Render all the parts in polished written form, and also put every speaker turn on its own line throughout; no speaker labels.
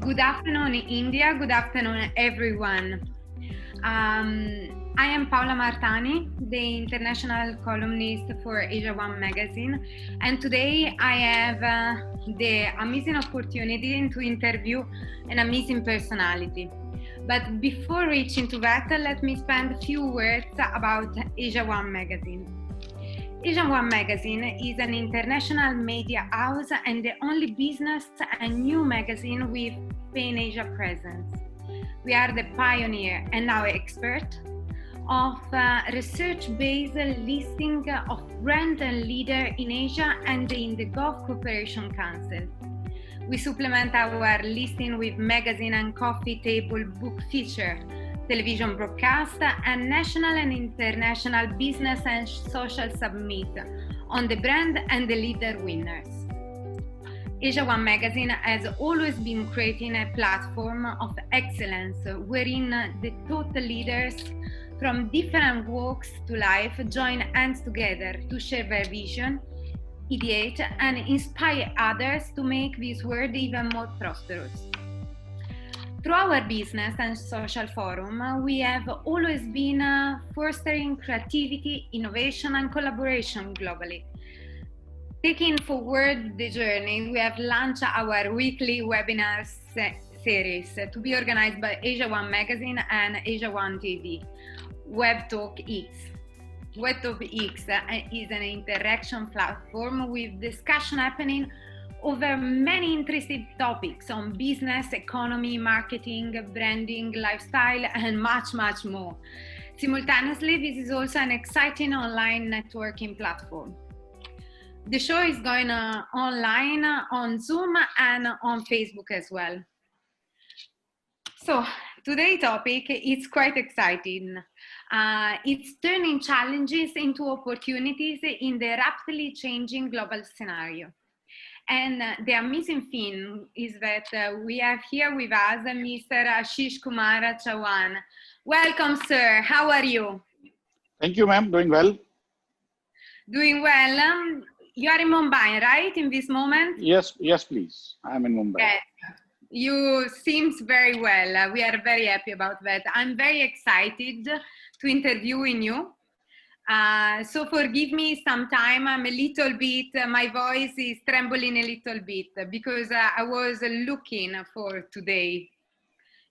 Good afternoon, India. Good afternoon, everyone. I am Paola Martani, the international columnist for Asia One magazine, and today I have the amazing opportunity to interview an amazing personality. But before reaching to that, let me spend a few words about Asia One magazine. Asia One magazine is an international media house and the only business and new magazine with pan-Asia presence. We are the pioneer and now expert of research-based listing of brand and leader in Asia and in the Gulf Cooperation Council. We supplement our listing with magazine and coffee table book feature, television broadcast, and national and international business and social summit on the brand and the leader winners. Asia One magazine has always been creating a platform of excellence wherein the thought leaders from different walks to life join hands together to share their vision, ideate, and inspire others to make this world even more prosperous. Through our business and social forum, we have always been fostering creativity, innovation, and collaboration globally. Taking forward the journey, we have launched our weekly webinar series to be organized by Asia One magazine and Asia One TV, Web Talk X. Web Talk X is an interaction platform with discussion happening over many interesting topics on business, economy, marketing, branding, lifestyle, and much, much more. Simultaneously, this is also an exciting online networking platform. The show is going online on Zoom and on Facebook as well. So today's topic is quite exciting. It's turning challenges into opportunities in the rapidly changing global scenario. And the amazing thing is that we have here with us Mr. Ashish Kumar Chauhan. Welcome, sir. How are you?
Thank you, ma'am. Doing well.
Doing well. You are in Mumbai, right, in this moment?
Yes, please. I'm in Mumbai.
Yes. You seems very well. We are very happy about that. I'm very excited to interviewing you. So forgive me sometime, I'm a little bit, my voice is trembling a little bit because I was looking for today's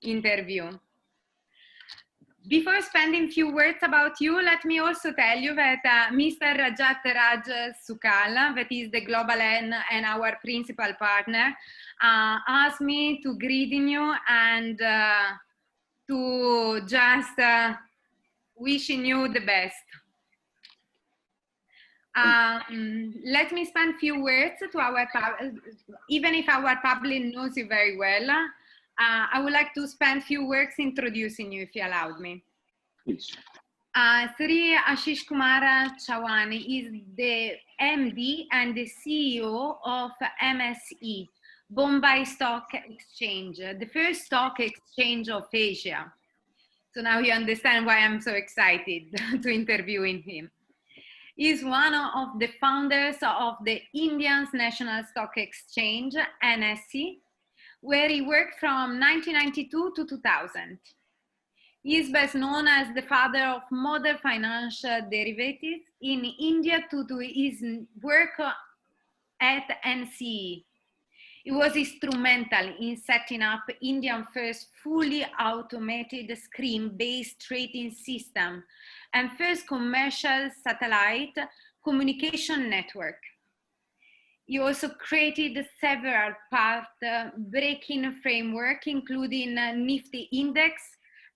interview. Before spending few words about you, let me also tell you that Mr. Rajat Raj Sukal, that is the global and our principal partner, asked me to greeting you and to just wishing you the best. Let me spend few words to our even if our public knows you very well. I would like to spend few words introducing you, if you allowed me.
Please.
Sri Ashish Kumar Chauhan is the MD and the CEO of MSE, Bombay Stock Exchange, the first stock exchange of Asia. So now you understand why I'm so excited to interviewing him. He's one of the founders of the Indian National Stock Exchange, NSE, where he worked from 1992 to 2000. He is best known as the father of modern financial derivatives in India due to his work at NSE. He was instrumental in setting up India's first fully automated screen-based trading system and first commercial satellite communication network. He also created several path-breaking framework, including Nifty Index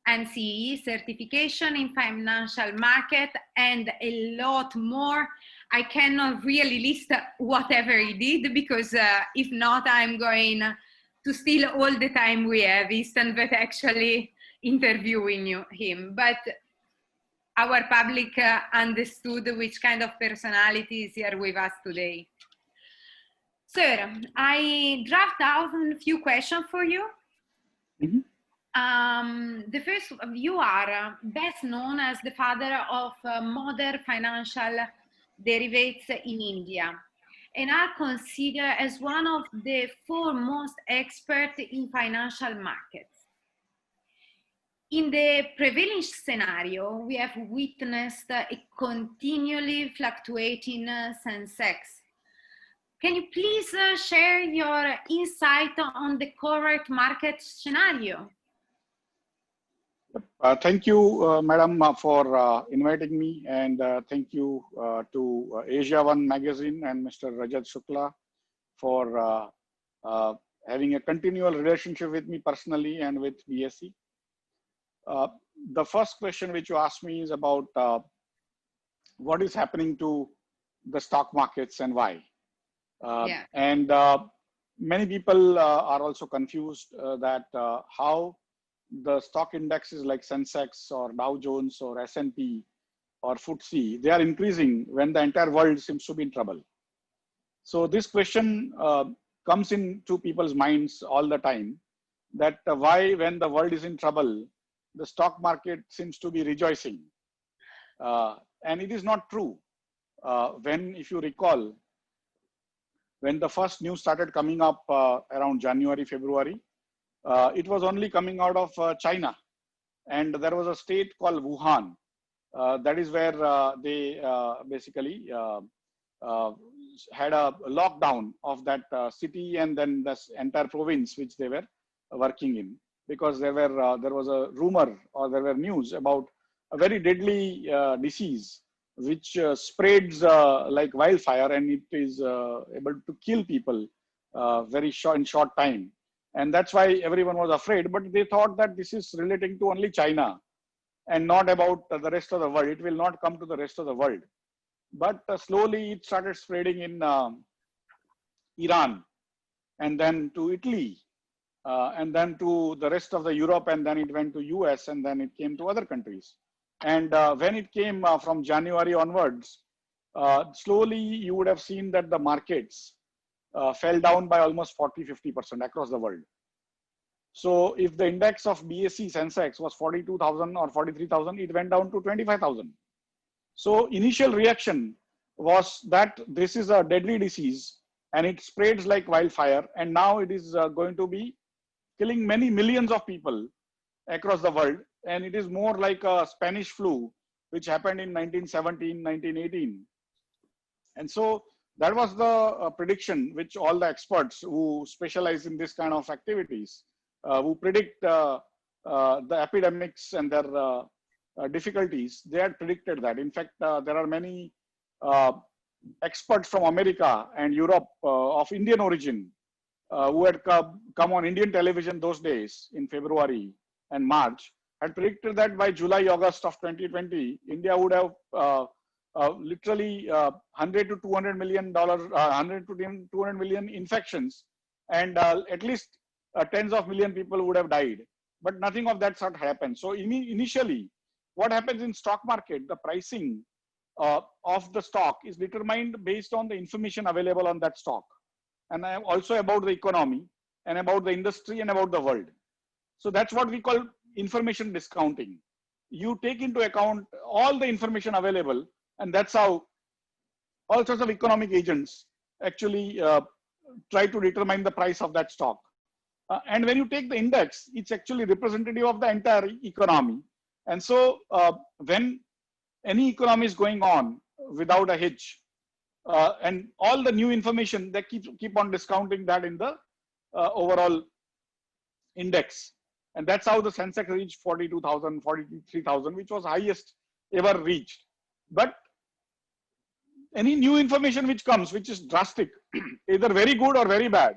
and CE certification in financial market, and a lot more. I cannot really list whatever he did because if not, I'm going to steal all the time we have instead of actually interviewing him. But our public understood which kind of personality is here with us today. Sir, I draft out a few questions for you.
Mm-hmm.
The first, you are best known as the father of modern financial derivatives in India. and are considered as one of the foremost experts in financial markets. In the prevailing scenario, we have witnessed a continually fluctuating Sensex. Can you please share your insight on the current market scenario?
Thank you, Madam, for inviting me, and thank you to Asia One Magazine and Mr. Rajat Shukla for having a continual relationship with me personally and with BSE. The first question which you asked me is about what is happening to the stock markets and why. And many people are also confused that how the stock indexes like Sensex or Dow Jones or S&P or FTSE, they are increasing when the entire world seems to be in trouble. So this question comes into people's minds all the time, that why when the world is in trouble, the stock market seems to be rejoicing. And it is not true. If you recall, when the first news started coming up around January, February, it was only coming out of China. And there was a state called Wuhan. That is where they basically had a lockdown of that city and then this entire province which they were working in, because there was a rumor or there were news about a very deadly disease which spreads like wildfire, and it is able to kill people in short time. And that's why everyone was afraid, but they thought that this is relating to only China and not about the rest of the world. It will not come to the rest of the world. But slowly it started spreading in Iran, and then to Italy, and then to the rest of the Europe, and then it went to US, and then it came to other countries. And when it came from January onwards, slowly you would have seen that the markets fell down by almost 40–50% across the world. So if the index of BSE Sensex was 42,000 or 43,000, it went down to 25,000. So initial reaction was that this is a deadly disease and it spreads like wildfire, and now it is going to be killing many millions of people across the world. And it is more like a Spanish flu, which happened in 1917, 1918. And so that was the prediction which all the experts who specialize in this kind of activities, who predict the epidemics and their difficulties, they had predicted that. In fact, there are many experts from America and Europe of Indian origin who had come on Indian television those days in February and March, had predicted that by July, August of 2020, India would have literally $100 to $200 million, 100 to 200 million infections, and at least tens of million people would have died. But nothing of that sort happened. So initially, what happens in stock market, the pricing of the stock is determined based on the information available on that stock, and also about the economy and about the industry and about the world. So that's what we call information discounting. You take into account all the information available, and that's how all sorts of economic agents actually try to determine the price of that stock. And when you take the index, it's actually representative of the entire economy. And so when any economy is going on without a hitch, and all the new information, they keep on discounting that in the overall index. And that's how the Sensex reached 42,000, 43,000, which was highest ever reached. But any new information which comes, which is drastic, either very good or very bad,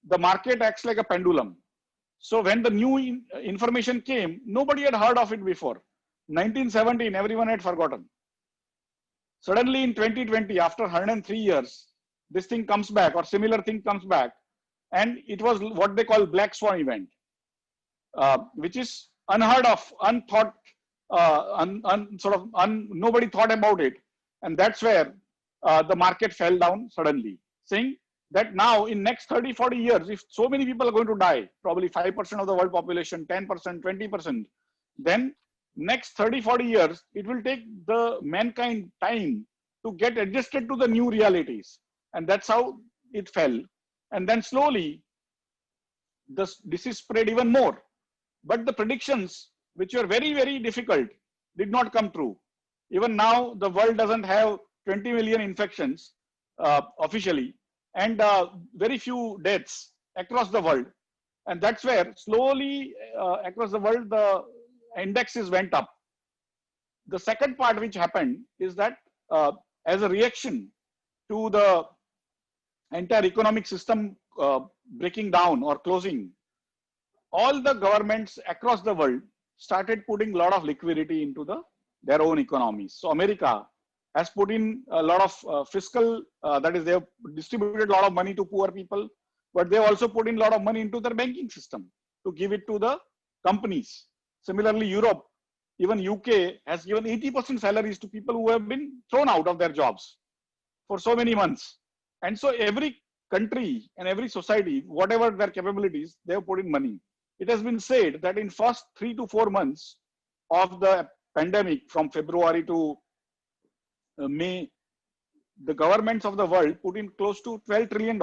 the market acts like a pendulum. So when the new information came, nobody had heard of it before. 1917, everyone had forgotten. Suddenly in 2020, after 103 years, this thing comes back, or similar thing comes back, and it was what they call black swan event, which is unheard of, unthought, nobody thought about it. And that's where the market fell down suddenly, saying that now in next 30–40 years, if so many people are going to die, probably 5% of the world population, 10%, 20%, then next 30–40 years, it will take the mankind time to get adjusted to the new realities. And that's how it fell. And then slowly, the disease spread even more. But the predictions, which were very, very difficult, did not come true. Even now, the world doesn't have 20 million infections officially, and very few deaths across the world. And that's where slowly across the world, the indexes went up. The second part which happened is that as a reaction to the entire economic system breaking down or closing, all the governments across the world started putting a lot of liquidity into their own economies. So America has put in a lot of fiscal, that is, they have distributed a lot of money to poor people, but they also put in a lot of money into their banking system to give it to the companies. Similarly, Europe, even UK has given 80% salaries to people who have been thrown out of their jobs for so many months. And so every country and every society, whatever their capabilities, they have put in money. It has been said that in first 3 to 4 months of the pandemic, from February to May, the governments of the world put in close to $12 trillion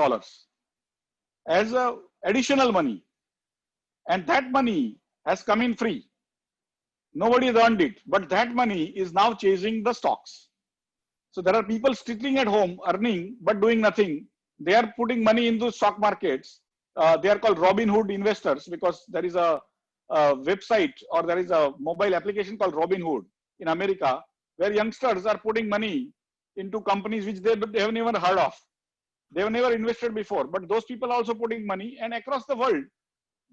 as additional money. And that money has come in free. Nobody has earned it, but that money is now chasing the stocks. So there are people sitting at home earning, but doing nothing. They are putting money into stock markets. They are called Robinhood investors because there is a website or there is a mobile application called Robinhood in America, where youngsters are putting money into companies which they have never heard of. They have never invested before, but those people are also putting money, and across the world,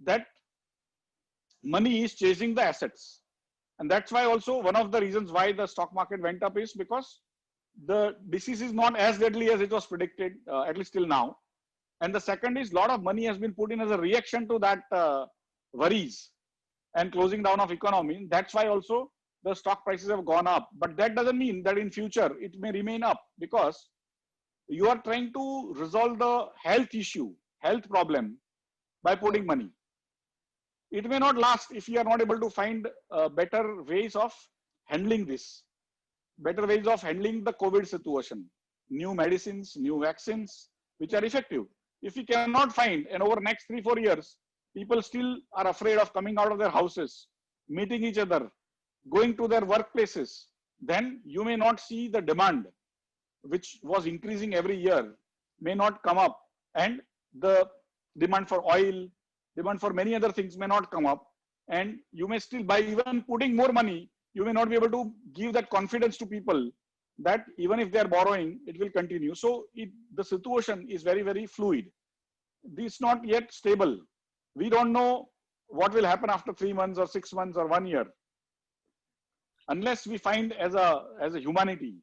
that money is chasing the assets. And that's why also one of the reasons why the stock market went up is because the disease is not as deadly as it was predicted, at least till now. And the second is a lot of money has been put in as a reaction to that worries and closing down of economy. That's why also the stock prices have gone up. But that doesn't mean that in future it may remain up, because you are trying to resolve the health issue, health problem by putting money. It may not last if you are not able to find better ways of handling this, better ways of handling the COVID situation, new medicines, new vaccines, which are effective. If we cannot find, and over the next 3-4 years, people still are afraid of coming out of their houses, meeting each other, going to their workplaces, then you may not see the demand, which was increasing every year, may not come up, and the demand for oil, demand for many other things may not come up, and you may still, by even putting more money, you may not be able to give that confidence to people that even if they are borrowing, it will continue. So the situation is very, very fluid. It's not yet stable. We don't know what will happen after 3 months or 6 months or 1 year. Unless we find as a humanity,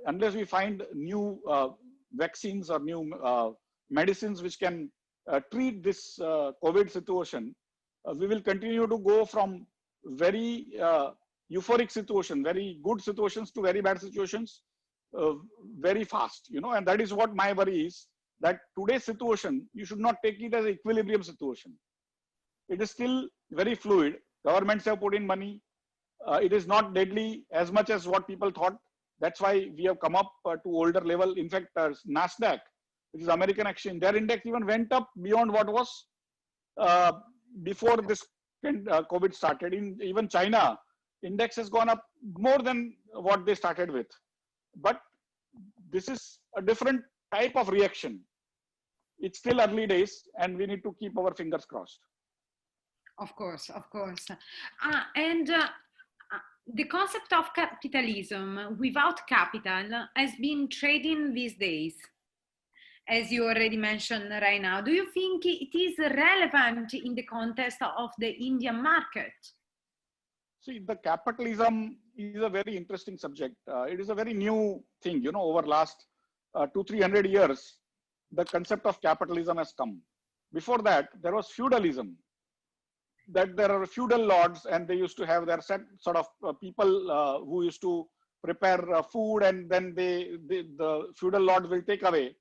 unless we find new vaccines or new medicines which can treat this COVID situation, we will continue to go from very euphoric situation, very good situations to very bad situations very fast, and that is what my worry is, that today's situation, you should not take it as an equilibrium situation. It is still very fluid. Governments have put in money. It is not deadly as much as what people thought. That's why we have come up to older level. In fact, NASDAQ, which is American exchange, their index even went up beyond what was before this COVID started. In even China, index has gone up more than what they started with. But this is a different type of reaction. It's still early days, and we need to keep our fingers crossed.
Of course, of course. And the concept of capitalism without capital has been trading these days, as you already mentioned right now. Do you think it is relevant in the context of the Indian market?
See, the capitalism is a very interesting subject. It is a very new thing, over last 200-300 years, the concept of capitalism has come. Before that, there was feudalism, that there are feudal lords, and they used to have their set sort of people who used to prepare food, and then the feudal lords will take away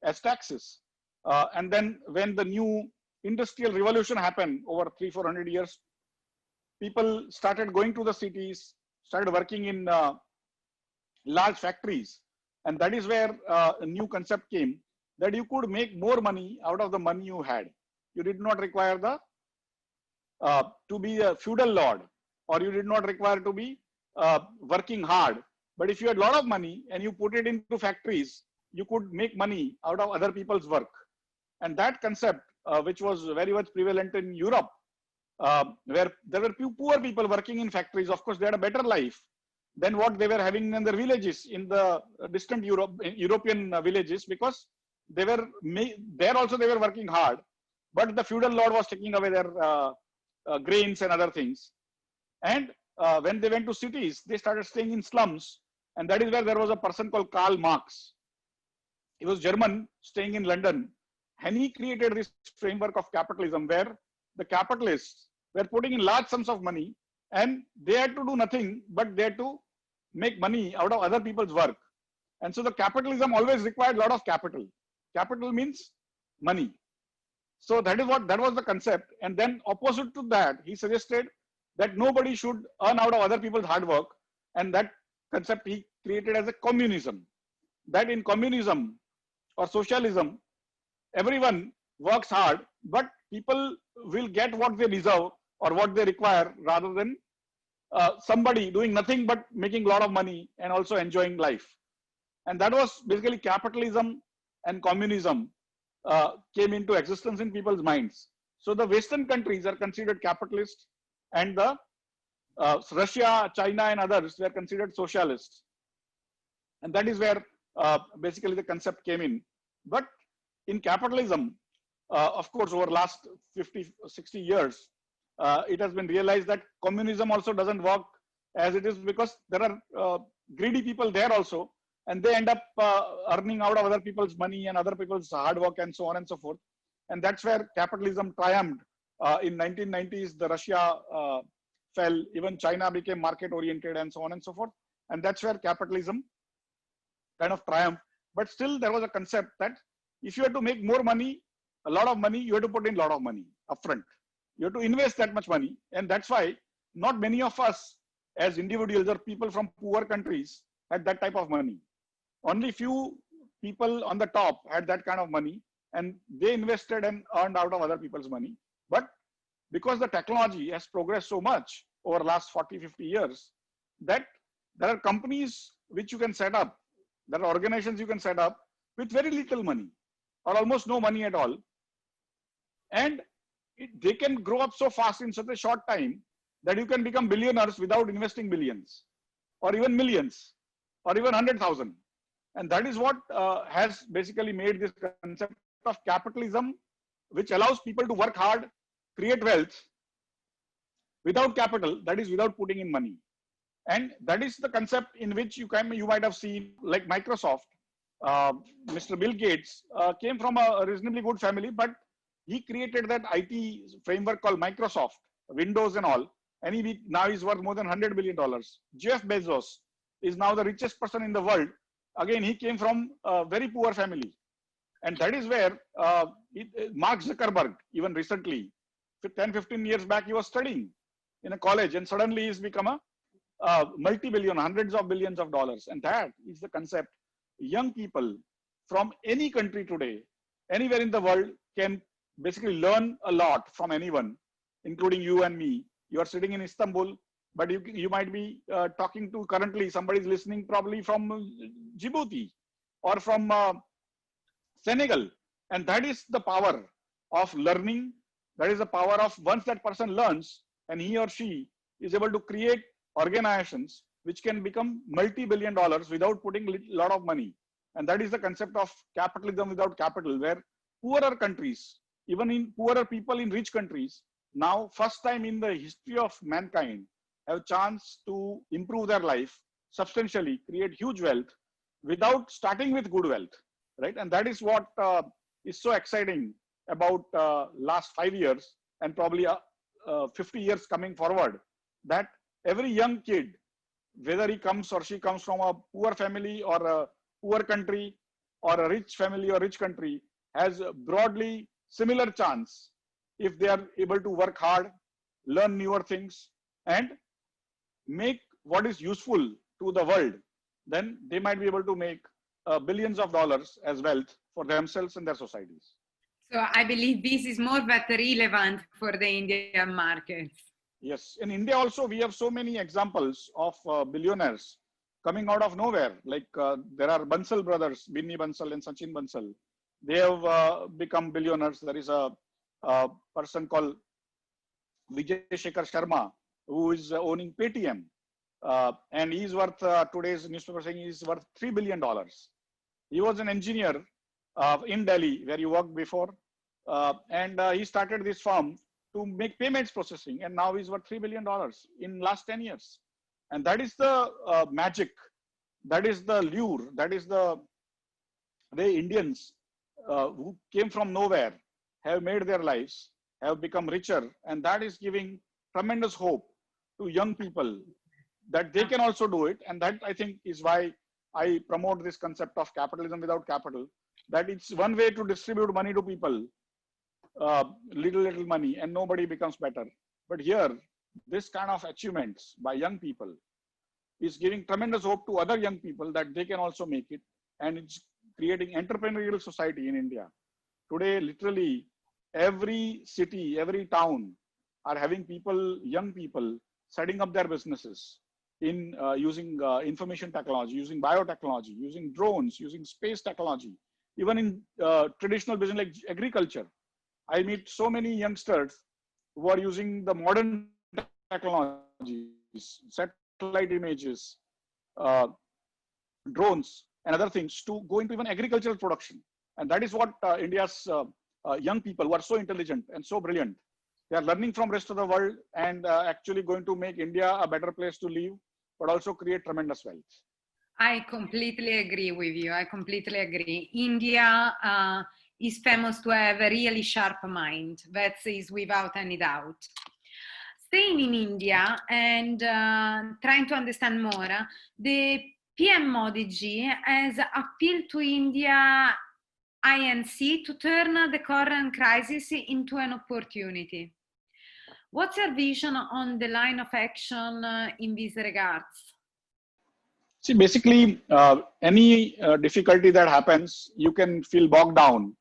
as taxes. And then when the new industrial revolution happened over 300-400 years, people started going to the cities, started working in large factories, And that is where a new concept came, that you could make more money out of the money you had. You did not require to be a feudal lord, or you did not require to be working hard. But if you had a lot of money and you put it into factories, you could make money out of other people's work. And that concept, which was very much prevalent in Europe, where there were poor people working in factories. Of course, they had a better life than what they were having in their villages, in the distant European villages, because they were there also they were working hard, but the feudal lord was taking away their grains and other things. And when they went to cities, they started staying in slums, and that is where there was a person called Karl Marx. He was German, staying in London, and he created this framework of capitalism where the capitalists were putting in large sums of money, and they had to do nothing, but they had to make money out of other people's work. And so the capitalism always required a lot of capital. Capital means money. So that was the concept. And then opposite to that, he suggested that nobody should earn out of other people's hard work. And that concept he created as a communism. That in communism or socialism, everyone works hard, but people will get what they deserve or what they require, rather than somebody doing nothing but making a lot of money and also enjoying life. And that was basically capitalism and communism came into existence in people's minds. So the Western countries are considered capitalist, and the Russia, China, and others were considered socialists. And that is where basically the concept came in. But in capitalism, of course, over last 50, 60 years, it has been realized that communism also doesn't work as it is, because there are greedy people there also, and they end up earning out of other people's money and other people's hard work and so on and so forth. And that's where capitalism triumphed. In 1990s, the Russia fell, even China became market oriented and so on and so forth. And that's where capitalism kind of triumphed. But still there was a concept that if you had to make more money, a lot of money, you have to put in a lot of money upfront. You have to invest that much money. And that's why not many of us as individuals or people from poor countries had that type of money. Only few people on the top had that kind of money, and they invested and earned out of other people's money. But because the technology has progressed so much over the last 40, 50 years, that there are companies which you can set up, there are organizations you can set up with very little money or almost no money at all. And they can grow up so fast in such a short time that you can become billionaires without investing billions or even millions or even 100,000. And that is what has basically made this concept of capitalism, which allows people to work hard, create wealth without capital, that is without putting in money. And that is the concept in which you might have seen, like Microsoft. Mr. Bill Gates came from a reasonably good family, but he created that IT framework called Microsoft, Windows and all. And now he's worth more than $100 billion. Jeff Bezos is now the richest person in the world. Again, he came from a very poor family. And that is where Mark Zuckerberg, even recently, 10, 15 years back, he was studying in a college, and suddenly he's become a multi-billion, hundreds of billions of dollars. And that is the concept. Young people from any country today, anywhere in the world, can basically learn a lot from anyone, including you and me. You are sitting in Istanbul, but you might be talking to currently somebody's listening probably from Djibouti or from Senegal. And that is the power of learning. That is the power of once that person learns and he or she is able to create organizations which can become multi-billion dollars without putting a lot of money. And that is the concept of capitalism without capital, where poorer countries, even in poorer people in rich countries, now first time in the history of mankind, have a chance to improve their life substantially, create huge wealth without starting with good wealth, right? And that is what is so exciting about last 5 years and probably 50 years coming forward, that every young kid, whether he comes or she comes from a poor family or a poor country or a rich family or rich country, has broadly similar chance if they are able to work hard, learn newer things, and make what is useful to the world. Then they might be able to make billions of dollars as wealth for themselves and their societies.
So I believe this is more but relevant for the Indian markets.
Yes, in India also we have so many examples of billionaires coming out of nowhere. Like there are Bansal brothers, Binny Bansal and Sachin Bansal. They have become billionaires. There is a person called Vijay Shekhar Sharma who is owning Paytm, and he's worth today's newspaper saying he's worth $3 billion. He was an engineer in Delhi where he worked before, and he started this firm to make payments processing, and now he's worth $3 billion in last 10 years. And that is the magic, that is the lure, that is the way Indians who came from nowhere have made their lives, have become richer, and that is giving tremendous hope to young people that they can also do it. And that, I think, is why I promote this concept of capitalism without capital, that it's one way to distribute money to people, little money, and nobody becomes better. But here, this kind of achievements by young people is giving tremendous hope to other young people that they can also make it, and it's creating entrepreneurial society in India. Today, literally every city, every town are having people, young people, setting up their businesses in using information technology, using biotechnology, using drones, using space technology, even in traditional business like agriculture. I meet so many youngsters who are using the modern technologies, satellite images, drones, and other things to go into even agricultural production. And that is what India's young people who are so intelligent and so brilliant, they are learning from rest of the world and actually going to make India a better place to live, but also create tremendous wealth.
I completely agree with you. I completely agree. India is famous to have a really sharp mind. That is without any doubt. Staying in India and trying to understand more, the PM Modi ji has appealed to India INC to turn the current crisis into an opportunity. What's your vision on the line of action in these regards?
See, basically, any difficulty that happens, you can feel bogged down,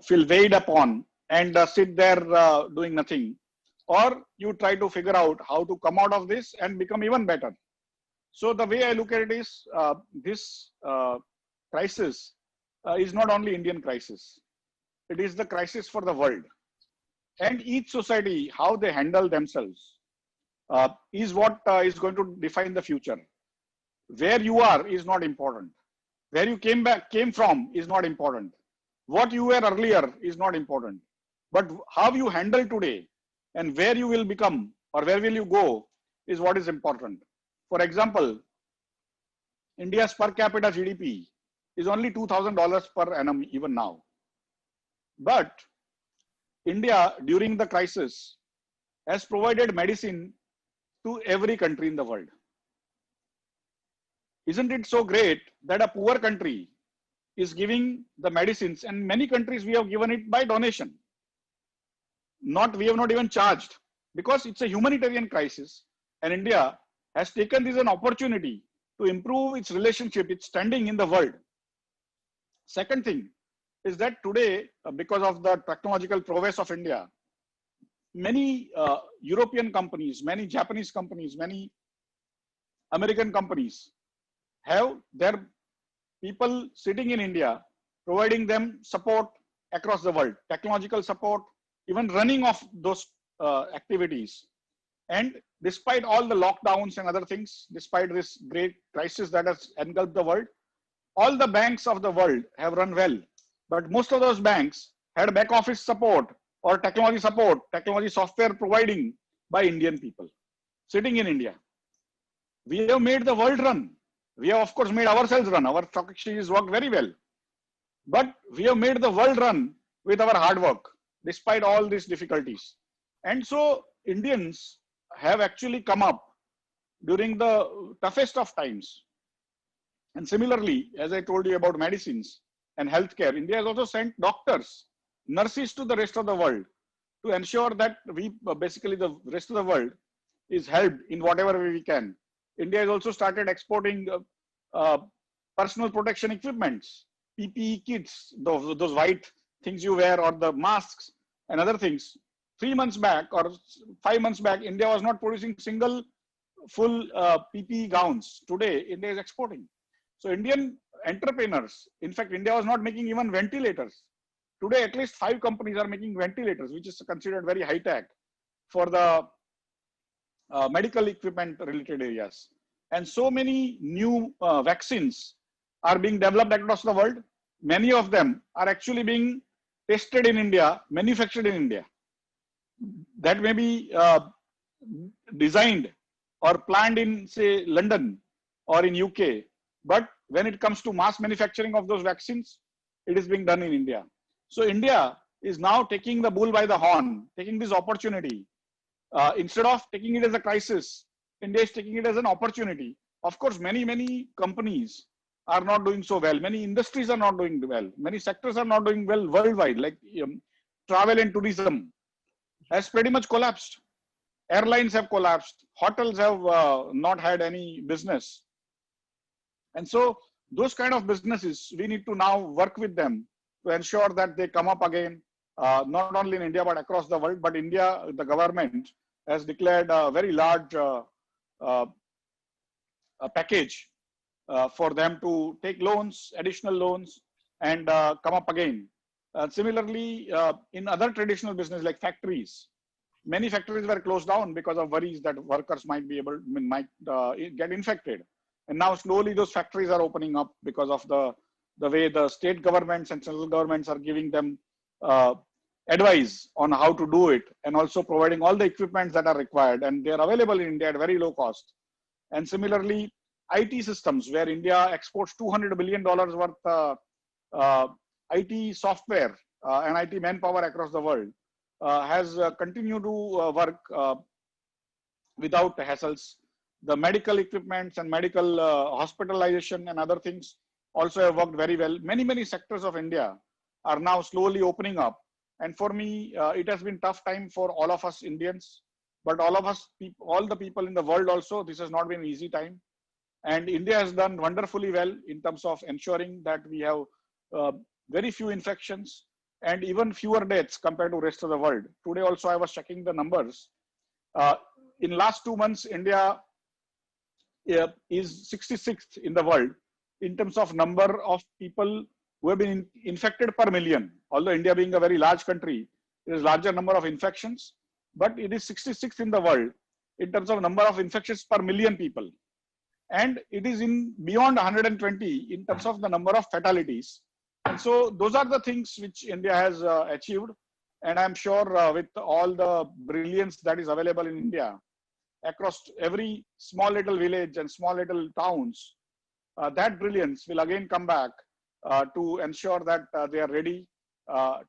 feel weighed upon, and sit there doing nothing. Or you try to figure out how to come out of this and become even better. So the way I look at it is, this crisis is not only Indian crisis. It is the crisis for the world. And each society, how they handle themselves, is what is going to define the future. Where you are is not important. Where you came from is not important. What you were earlier is not important. But how you handle today and where you will become or where will you go is what is important. For example, India's per capita GDP is only $2,000 per annum even now. But India, during the crisis, has provided medicine to every country in the world. Isn't it so great that a poor country is giving the medicines, and many countries we have given it by donation. We have not even charged, because it's a humanitarian crisis, and India has taken this as an opportunity to improve its relationship, its standing in the world. Second thing is that today, because of the technological prowess of India, many European companies, many Japanese companies, many American companies have their people sitting in India, providing them support across the world, technological support, even running of those activities. And despite all the lockdowns and other things, despite this great crisis that has engulfed the world, all the banks of the world have run well. But most of those banks had back office support or technology support, technology software providing by Indian people sitting in India. We have made the world run. We have, of course, made ourselves run. Our stock exchanges worked very well. But we have made the world run with our hard work, despite all these difficulties. And so Indians have actually come up during the toughest of times. And similarly, as I told you about medicines and healthcare, India has also sent doctors, nurses to the rest of the world to ensure that basically the rest of the world is helped in whatever way we can. India has also started exporting personal protection equipments, PPE kits, those white things you wear, or the masks and other things. 3 months back or 5 months back, India was not producing single full PPE gowns. Today, India is exporting. So Indian entrepreneurs, in fact, India was not making even ventilators. Today, at least 5 companies are making ventilators, which is considered very high tech for the medical equipment related areas. And so many new vaccines are being developed across the world. Many of them are actually being tested in India, manufactured in India. That may be designed or planned in, say, London or in UK. But when it comes to mass manufacturing of those vaccines, it is being done in India. So India is now taking the bull by the horn, taking this opportunity. Instead of taking it as a crisis, India is taking it as an opportunity. Of course, many companies are not doing so well. Many industries are not doing well. Many sectors are not doing well worldwide, like travel and tourism has pretty much collapsed. Airlines have collapsed. Hotels have not had any business. And so those kind of businesses, we need to now work with them to ensure that they come up again, not only in India, but across the world. But India, the government has declared a very large a package for them to take loans, additional loans, and come up again. Similarly, in other traditional business like factories, many factories were closed down because of worries that workers might get infected. And now slowly those factories are opening up because of the way the state governments and central governments are giving them advice on how to do it, and also providing all the equipments that are required, and they are available in India at very low cost. And similarly, IT systems, where India exports $200 billion worth IT software and IT manpower across the world, has continued to work without hassles. The medical equipments and medical hospitalization and other things also have worked very well. Many sectors of India are now slowly opening up. And for me, it has been tough time for all of us Indians, but all of us, all the people in the world also, this has not been an easy time. And India has done wonderfully well in terms of ensuring that we have very few infections and even fewer deaths compared to rest of the world. Today also I was checking the numbers. In last 2 months, India is 66th in the world in terms of number of people who have been infected per million. Although India being a very large country, there is larger number of infections, but it is 66th in the world in terms of number of infections per million people. And it is in beyond 120 in terms of the number of fatalities. And so those are the things which India has achieved. And I'm sure with all the brilliance that is available in India, across every small little village and small little towns, that brilliance will again come back to ensure that they are ready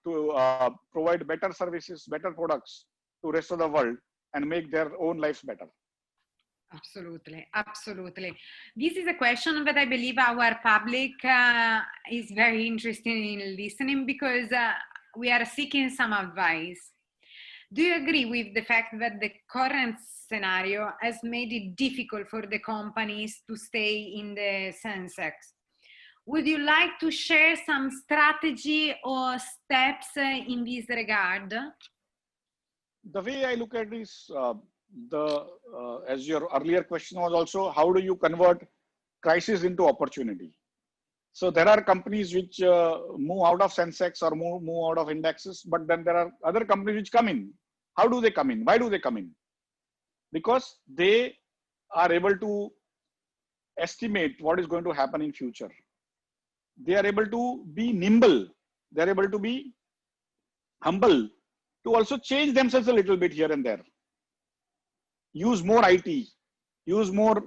to provide better services, better products to rest of the world and make their own lives better.
Absolutely, absolutely. This is a question that I believe our public is very interested in listening, because we are seeking some advice. Do you agree with the fact that the current scenario has made it difficult for the companies to stay in the Sensex? Would you like to share some strategy or steps in this regard?
The way I look at this, as your earlier question was also, how do you convert crisis into opportunity? So there are companies which move out of Sensex or move out of indexes, but then there are other companies which come in. How do they come in? Why do they come in? Because they are able to estimate what is going to happen in future. They are able to be nimble. They are able to be humble, to also change themselves a little bit here and there. Use more IT, use more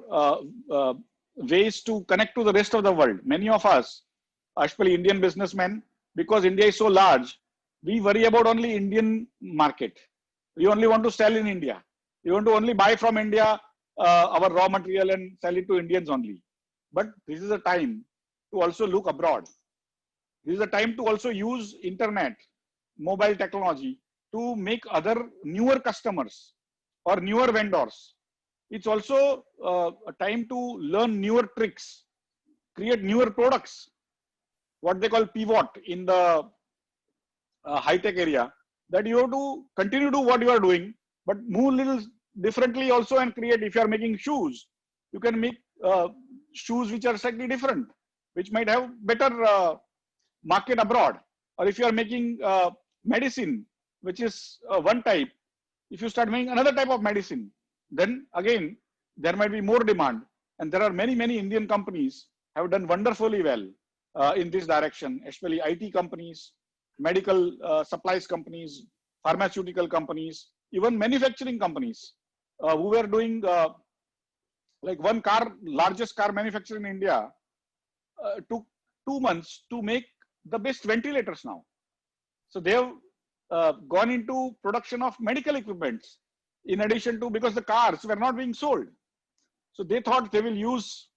ways to connect to the rest of the world. Many of us, especially Indian businessmen, because India is so large, we worry about only Indian market. We only want to sell in India. We want to only buy from India our raw material and sell it to Indians only. But this is a time to also look abroad. This is a time to also use internet, mobile technology to make other newer customers or newer vendors. It's also a time to learn newer tricks create newer products, what they call pivot in the high-tech area, that you have to continue to do what you are doing, but move little differently also and create. If you are making shoes, you can make shoes which are slightly different, which might have better market abroad. Or if you are making medicine, which is one type, if you start making another type of medicine, then again, there might be more demand. And there are many, many Indian companies have done wonderfully well in this direction, especially IT companies, medical supplies companies, pharmaceutical companies, even manufacturing companies who were doing like one car, largest car manufacturer in India took 2 months to make the best ventilators now. So they have gone into production of medical equipments in addition to, because the cars were not being sold. So they thought they will use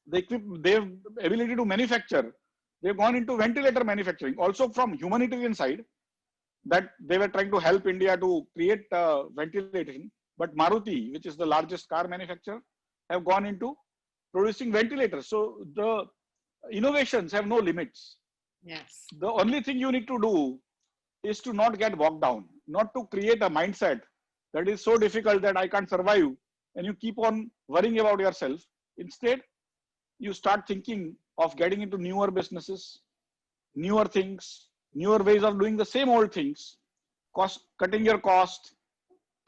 the their ability to manufacture. They've gone into ventilator manufacturing, also from humanitarian side, that they were trying to help India to create ventilation. But Maruti, which is the largest car manufacturer, have gone into producing ventilators. So the innovations have no limits.
Yes.
The only thing you need to do is to not get bogged down, not to create a mindset that is so difficult that I can't survive, and you keep on worrying about yourself. Instead, you start thinking of getting into newer businesses, newer things, newer ways of doing the same old things, cutting your cost,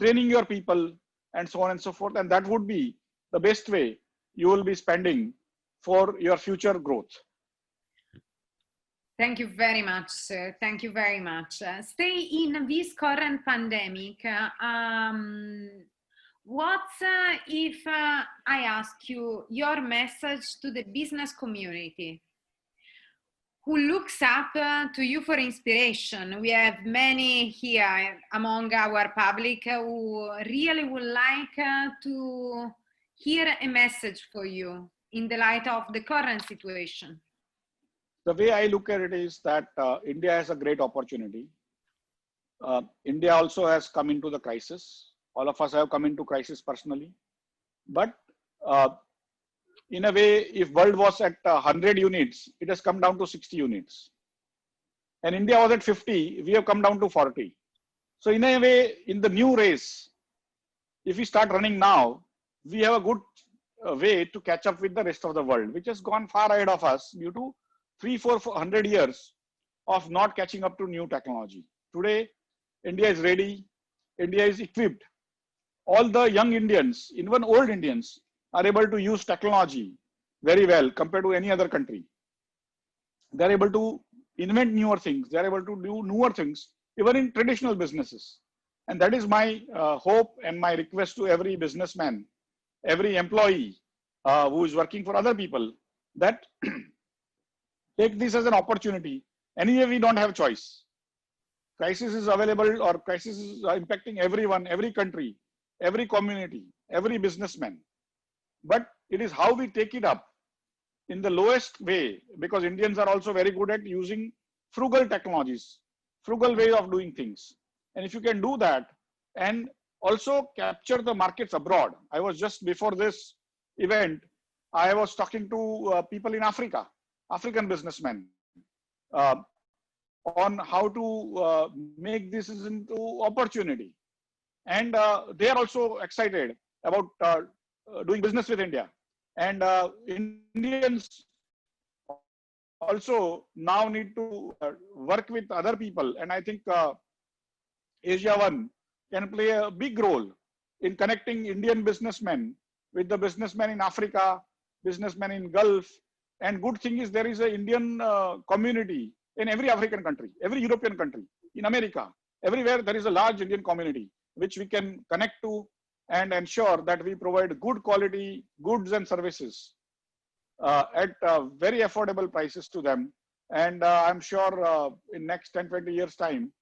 training your people, and so on and so forth. And that would be the best way you will be spending for your future growth.
Thank you very much, sir. Thank you very much. Stay in this current pandemic. What if I ask you your message to the business community who looks up to you for inspiration? We have many here among our public who really would like to hear a message for you in the light of the current situation.
The way I look at it is that India has a great opportunity. India also has come into the crisis. All of us have come into crisis personally. But in a way, if world was at 100 units, it has come down to 60 units. And India was at 50, we have come down to 40. So in a way, in the new race, if we start running now, we have a good way to catch up with the rest of the world, which has gone far ahead of us due to 300-400 years of not catching up to new technology. Today, India is ready. India is equipped. All the young Indians, even old Indians, are able to use technology very well compared to any other country. They're able to invent newer things. They're able to do newer things, even in traditional businesses. And that is my hope and my request to every businessman, every employee who is working for other people, that take this as an opportunity. Anyway, we don't have choice. Crisis is available, or crisis is impacting everyone, every country, every community, every businessman. But it is how we take it up in the lowest way, because Indians are also very good at using frugal technologies, frugal way of doing things. And if you can do that and also capture the markets abroad. I was just before this event, I was talking to people in Africa, African businessmen, on how to make this into opportunity. And they are also excited about doing business with India. And Indians also now need to work with other people. And I think Asia One can play a big role in connecting Indian businessmen with the businessmen in Africa, businessmen in Gulf. And good thing is there is an Indian community in every African country, every European country, in America, everywhere there is a large Indian community which we can connect to and ensure that we provide good quality goods and services at very affordable prices to them. And I'm sure in next 10-20 years time,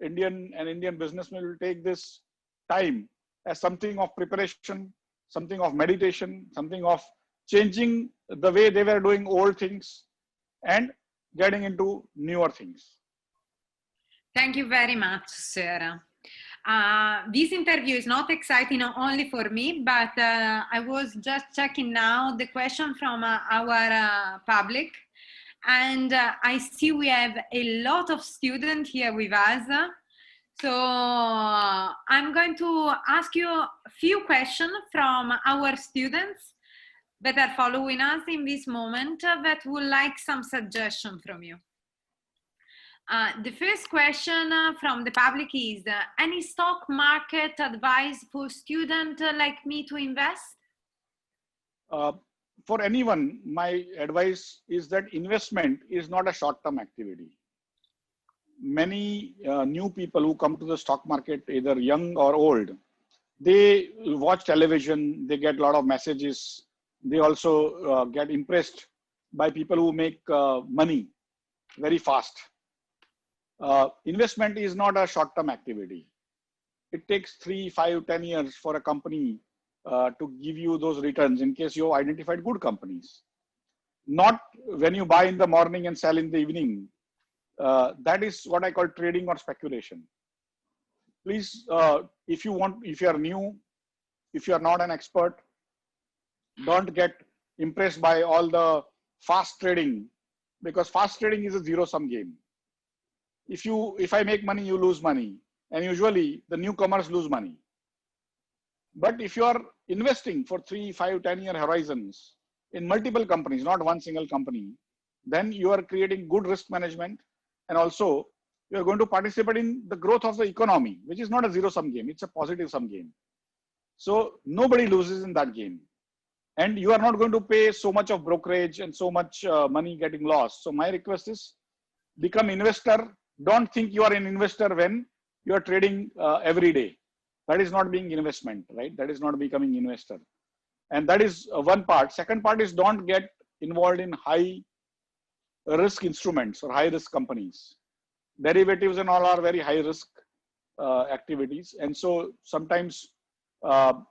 Indian businessmen will take this time as something of preparation, something of meditation, something of changing the way they were doing old things and getting into newer things.
Thank you very much, sir. This interview is not exciting only for me, but I was just checking now the question from our public, and I see we have a lot of students here with us. So I'm going to ask you a few questions from our students that are following us in this moment that would like some suggestion from you. The first question from the public is, any stock market advice for students like me to invest?
For anyone, my advice is that investment is not a short-term activity. Many new people who come to the stock market, either young or old, they watch television, they get a lot of messages. They also get impressed by people who make money very fast. Investment is not a short-term activity. It takes 3, 5, 10 years for a company to give you those returns in case you have identified good companies. Not when you buy in the morning and sell in the evening. That is what I call trading or speculation. Please, if you are new, if you are not an expert, don't get impressed by all the fast trading, because fast trading is a zero-sum game. If I make money, you lose money. And usually the newcomers lose money. But if you are investing for 3, 5, 10 year horizons in multiple companies, not one single company, then you are creating good risk management. And also you are going to participate in the growth of the economy, which is not a zero-sum game. It's a positive sum game. So nobody loses in that game. And you are not going to pay so much of brokerage and so much money getting lost. So my request is, become investor. Don't think you are an investor when you are trading every day. That is not being investment, right? That is not becoming investor. And that is one part. Second part is, don't get involved in high risk instruments or high risk companies. Derivatives and all are very high risk activities. And so sometimes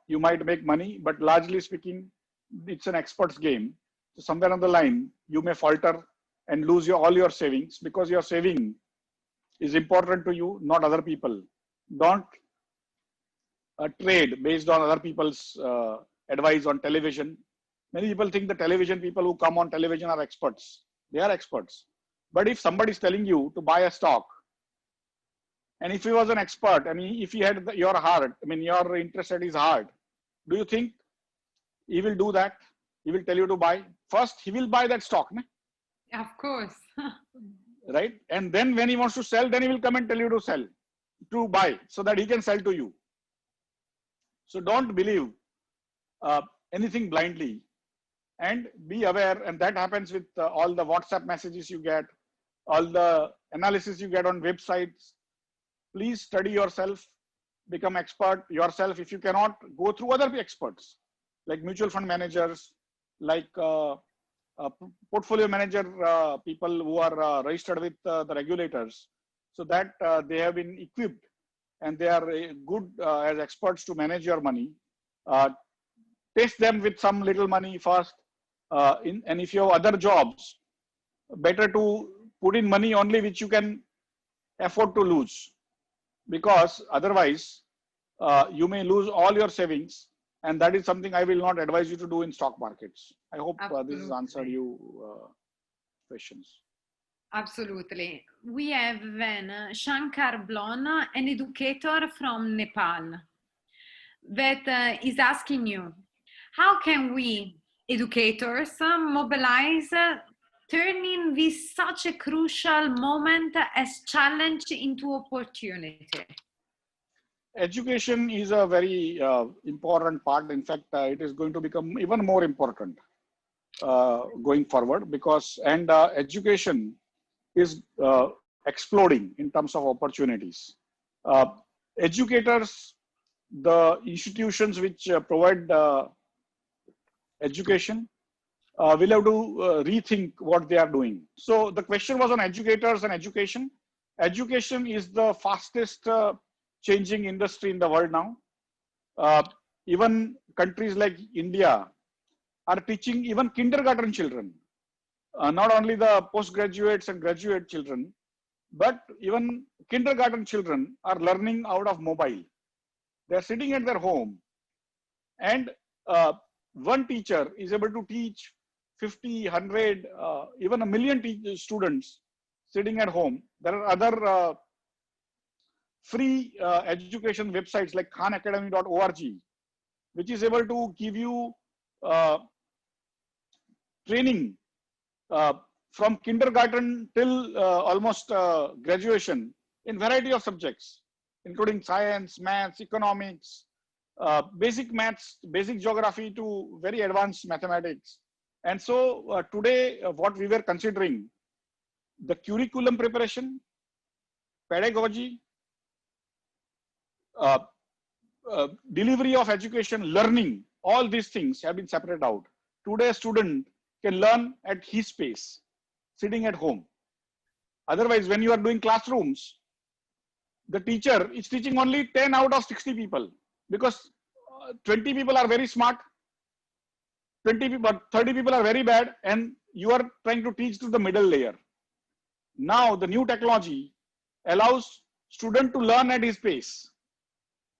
you might make money, but largely speaking, it's an expert's game. So somewhere on the line, you may falter and lose all your savings, because your saving is important to you, not other people. Don't trade based on other people's advice on television. Many people think the television people who come on television are experts. They are experts. But if somebody is telling you to buy a stock, and if he was an expert and if he had your heart, I mean, your interest at his heart, do you think he will do that? He will tell you to buy. First, he will buy that stock. Ne?
Of course.
Right? And then when he wants to sell, then he will come and tell you to sell, to buy, so that he can sell to you. So don't believe anything blindly, and be aware. And that happens with all the WhatsApp messages you get, all the analysis you get on websites. Please study yourself, become expert yourself. If you cannot, go through other experts, like mutual fund managers, like portfolio manager people who are registered with the regulators, so that they have been equipped and they are good as experts to manage your money. Test them with some little money first. And if you have other jobs, better to put in money only which you can afford to lose, because otherwise you may lose all your savings. And that is something I will not advise you to do in stock markets. I hope this has answered you questions.
Absolutely. We have then Shankar Blon, an educator from Nepal, that is asking you, how can we educators mobilize turning this such a crucial moment as challenge into opportunity?
Education is a very important part. In fact, it is going to become even more important going forward, because education is exploding in terms of opportunities. Educators, the institutions which provide education will have to rethink what they are doing. So the question was on educators and education. Education is the fastest changing industry in the world now. Even countries like India are teaching even kindergarten children, not only the postgraduates and graduate children, But even kindergarten children are learning out of mobile. They're sitting at their home, and one teacher is able to teach 50, 100, even a million students sitting at home. There are other free education websites like khanacademy.org, which is able to give you training from kindergarten till almost graduation in variety of subjects, including science, maths, economics, basic maths, basic geography to very advanced mathematics. And so today, what we were considering, the curriculum preparation, pedagogy, delivery of education, learning, all these things have been separated out. Today, a student can learn at his pace, sitting at home. Otherwise, when you are doing classrooms, the teacher is teaching only 10 out of 60 people, because 20 people are very smart, 20 people, 30 people are very bad, and you are trying to teach to the middle layer. Now, the new technology allows student to learn at his pace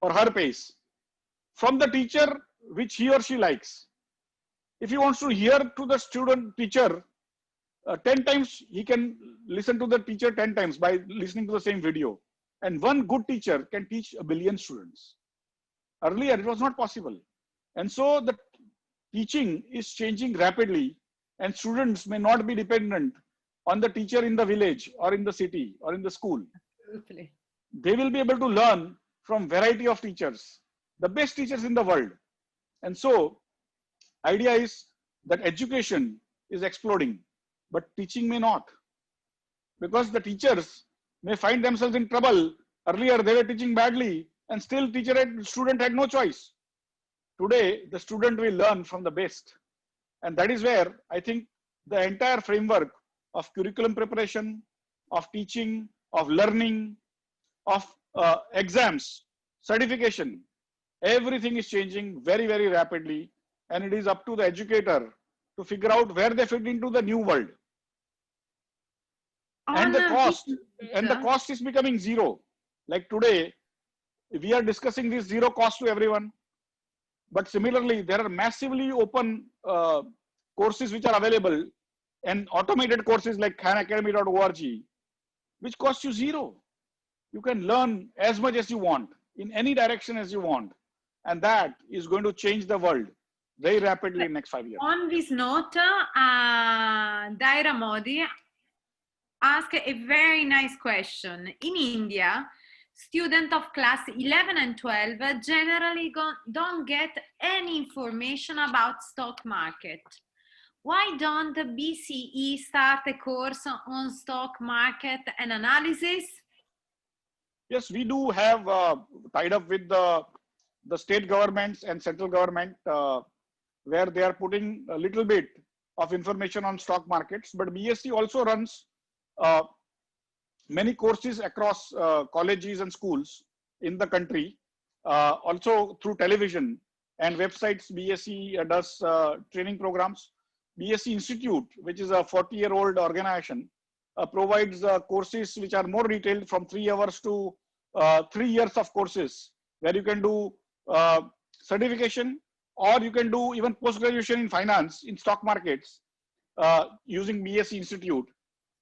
or her pace from the teacher which he or she likes. If he wants to hear to the teacher 10 times, he can listen to the teacher 10 times by listening to the same video. And one good teacher can teach 1 billion students. Earlier, it was not possible. And so the teaching is changing rapidly, and students may not be dependent on the teacher in the village or in the city or in the school.
Absolutely.
They will be able to learn from variety of teachers, the best teachers in the world. And so idea is that education is exploding, but teaching may not, because the teachers may find themselves in trouble. Earlier, they were teaching badly, and still student had no choice. Today, the student will learn from the best. And that is where I think the entire framework of curriculum preparation, of teaching, of learning, of exams, certification, everything is changing very, very rapidly. And it is up to the educator to figure out where they fit into the new world. And the cost is becoming zero. Like today, we are discussing this zero cost to everyone. But similarly, there are massively open courses which are available, and automated courses like khanacademy.org, which cost you zero. You can learn as much as you want, in any direction as you want. And that is going to change the world very rapidly in the next 5 years.
On this note, Daira Modi asked a very nice question. In India, students of class 11 and 12 generally don't get any information about stock market. Why don't the BCE start a course on stock market and analysis?
Yes, we do have tied up with the state governments and central government, where they are putting a little bit of information on stock markets. But BSE also runs many courses across colleges and schools in the country, also through television and websites. BSE does training programs. BSE Institute, which is a 40-year-old organization, provides courses which are more detailed, from 3 hours to 3 years of courses, where you can do certification, or you can do even post-graduation in finance in stock markets using BSE Institute.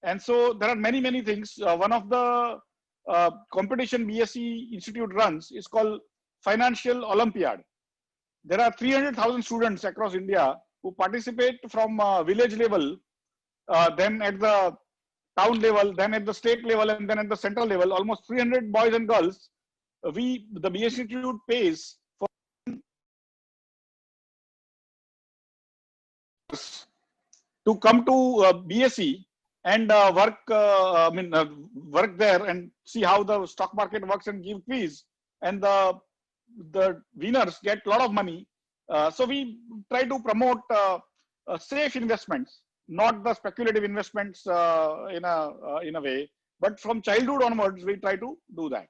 And so there are many, many things. One of the competition BSE Institute runs is called Financial Olympiad. There are 300,000 students across India who participate from village level, then at the town level, then at the state level, and then at the central level. Almost 300 boys and girls, the BSE Institute pays for to come to BSE and work there and see how the stock market works and give quiz, and the winners get a lot of money. So we try to promote safe investments, not the speculative investments in a way, but from childhood onwards we try to do that.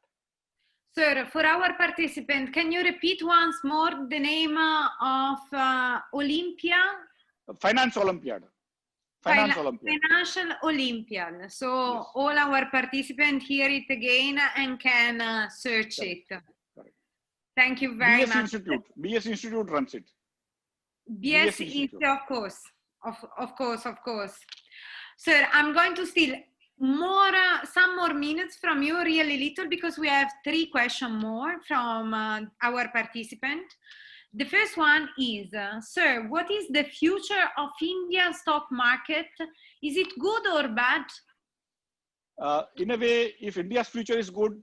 Sir, for our participant, can you repeat once more the name of Olympia?
Finance Olympiad. Finance Olympiad.
Financial Olympiad. So
Yes.
all our participants hear it again and can search
Correct.
it.
Correct.
Thank you very
BS
much.
Institute. BS Institute runs it.
Yes,
Institute.
of course. Of course. Sir, I'm going to steal some more minutes from you, really little, because we have 3 questions more from our participant. The first one is, sir, what is the future of Indian stock market? Is it good or bad?
In a way, if India's future is good,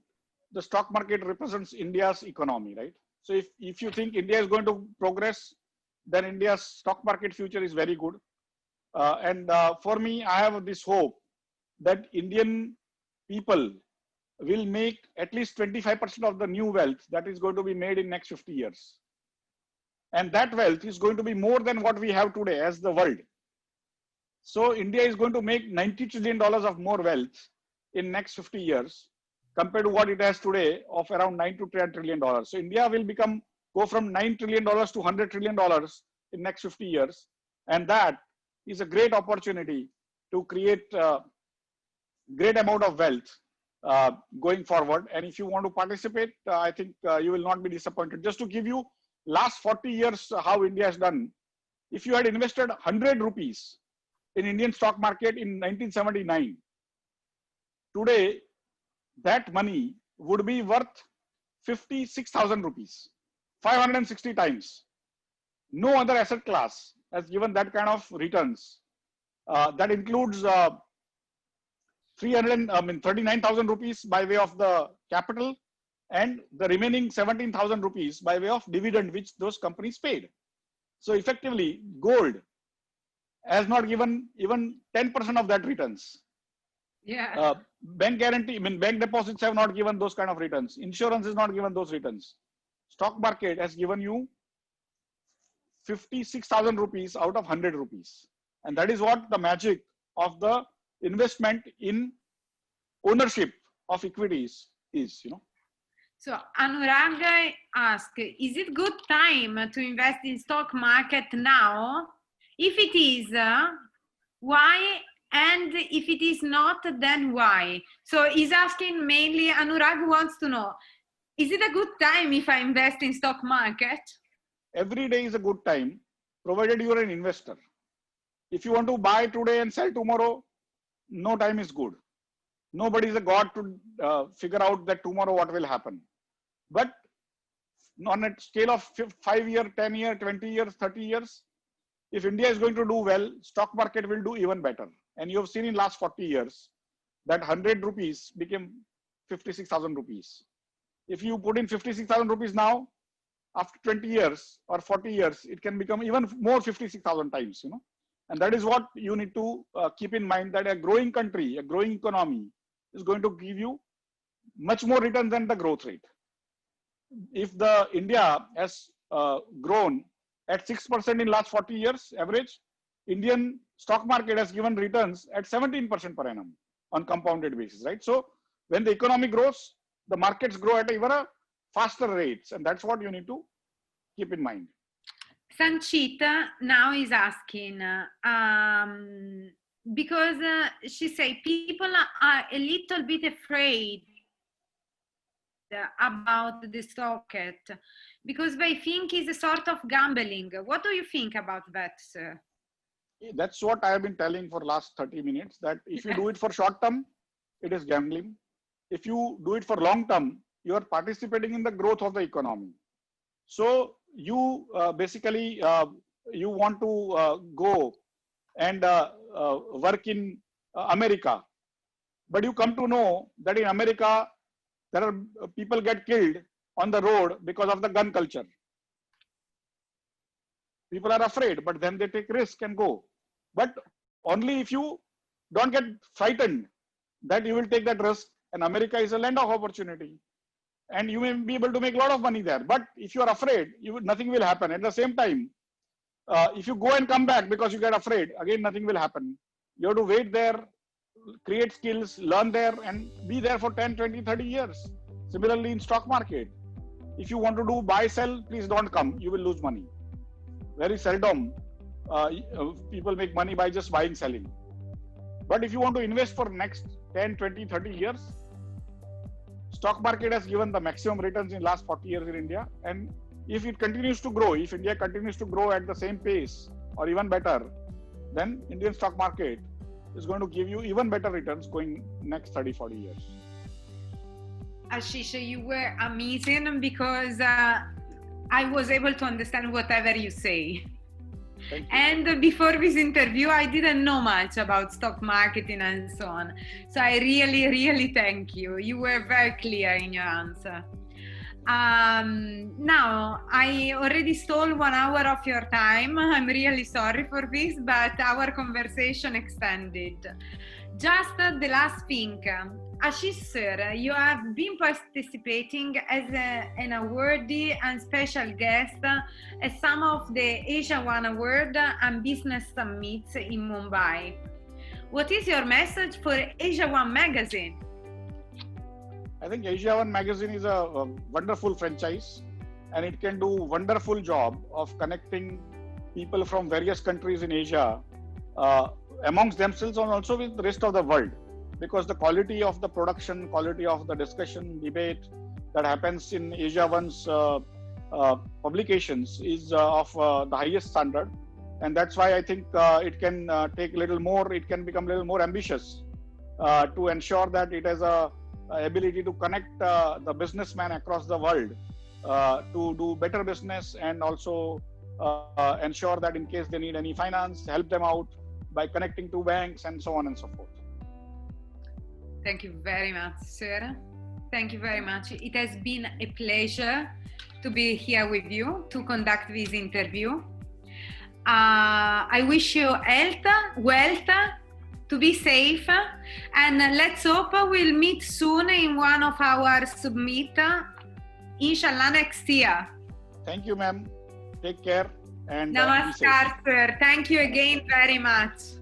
the stock market represents India's economy, right? So if you think India is going to progress, then India's stock market future is very good. For me, I have this hope that Indian people will make at least 25% of the new wealth that is going to be made in next 50 years. And that wealth is going to be more than what we have today as the world. So India is going to make $90 trillion of more wealth in next 50 years compared to what it has today of around $9 to $10 trillion. So India will go from $9 trillion to $100 trillion in next 50 years. And that is a great opportunity to create a great amount of wealth going forward. And if you want to participate, I think you will not be disappointed. Just to give you last 40 years how India has done. If you had invested 100 rupees in Indian stock market in 1979, today that money would be worth 56,000 rupees, 560 times. No other asset class has given that kind of returns. That includes 39,000 rupees by way of the capital and the remaining 17,000 rupees by way of dividend which those companies paid. So effectively, gold has not given even 10% of that returns.
Yeah.
Bank deposits have not given those kind of returns. Insurance has not given those returns. Stock market has given you 56,000 rupees out of 100 rupees. And that is what the magic of the investment in ownership of equities is,
So Anurag asked, is it good time to invest in stock market now? If it is, why? And if it is not, then why? So he's asking mainly, Anurag wants to know, is it a good time if I invest in stock market?
Every day is a good time, provided you are an investor. If you want to buy today and sell tomorrow, no time is good. Nobody is a god to figure out that tomorrow what will happen. But on a scale of 5 years, 10 years, 20 years, 30 years, if India is going to do well, stock market will do even better. And you have seen in last 40 years that 100 rupees became 56,000 rupees. If you put in 56,000 rupees now, after 20 years or 40 years, it can become even more 56,000 times, And that is what you need to keep in mind, that a growing country, a growing economy is going to give you much more return than the growth rate. If the India has grown at 6% in last 40 years average, Indian stock market has given returns at 17% per annum on compounded basis, right? So when the economy grows, the markets grow at even a faster rates, and that's what you need to keep in mind.
Sanchita now is asking, because she say people are a little bit afraid about the stock market because they think it's a sort of gambling. What do you think about that, sir?
That's what I have been telling for last 30 minutes, that if you do it for short term, it is gambling. If you do it for long term, you are participating in the growth of the economy. So you basically, you want to go and work in America, but you come to know that in America, there are people get killed on the road because of the gun culture. People are afraid, but then they take risk and go. But only if you don't get frightened that you will take that risk. And America is a land of opportunity. And you may be able to make a lot of money there. But if you are afraid, nothing will happen. At the same time, if you go and come back because you get afraid, again, nothing will happen. You have to wait there, create skills, learn there, and be there for 10, 20, 30 years. Similarly, in stock market, if you want to do buy, sell, please don't come. You will lose money. Very seldom people make money by just buying, selling. But if you want to invest for next 10, 20, 30 years, stock market has given the maximum returns in last 40 years in India. And if it continues to grow, if India continues to grow at the same pace or even better, then Indian stock market is going to give you even better returns going next 30, 40 years.
Ashish, you were amazing because I was able to understand whatever you say.
Thank you.
And before this interview, I didn't know much about stock marketing and so on. So I really, really thank you. You were very clear in your answer. Now, I already stole 1 hour of your time. I'm really sorry for this, but our conversation extended. Just the last thing. Ashish sir, you have been participating as an awardee and special guest at some of the Asia One Award and Business Summits in Mumbai. What is your message for Asia One Magazine?
I think Asia One Magazine is a wonderful franchise, and it can do wonderful job of connecting people from various countries in Asia amongst themselves and also with the rest of the world. Because the quality of the production, quality of the discussion, debate that happens in Asia One's publications is of the highest standard. And that's why I think it can take a little more, it can become a little more ambitious to ensure that it has a ability to connect the businessman across the world to do better business, and also ensure that in case they need any finance, help them out by connecting to banks and so on and so forth.
Thank you very much, sir. Thank you very much. It has been a pleasure to be here with you to conduct this interview. I wish you health, wealth, to be safe, and let's hope we'll meet soon in one of our summit, inshallah, next year.
Thank you, ma'am. Take care. And
Namaskar, sir. Thank you again very much.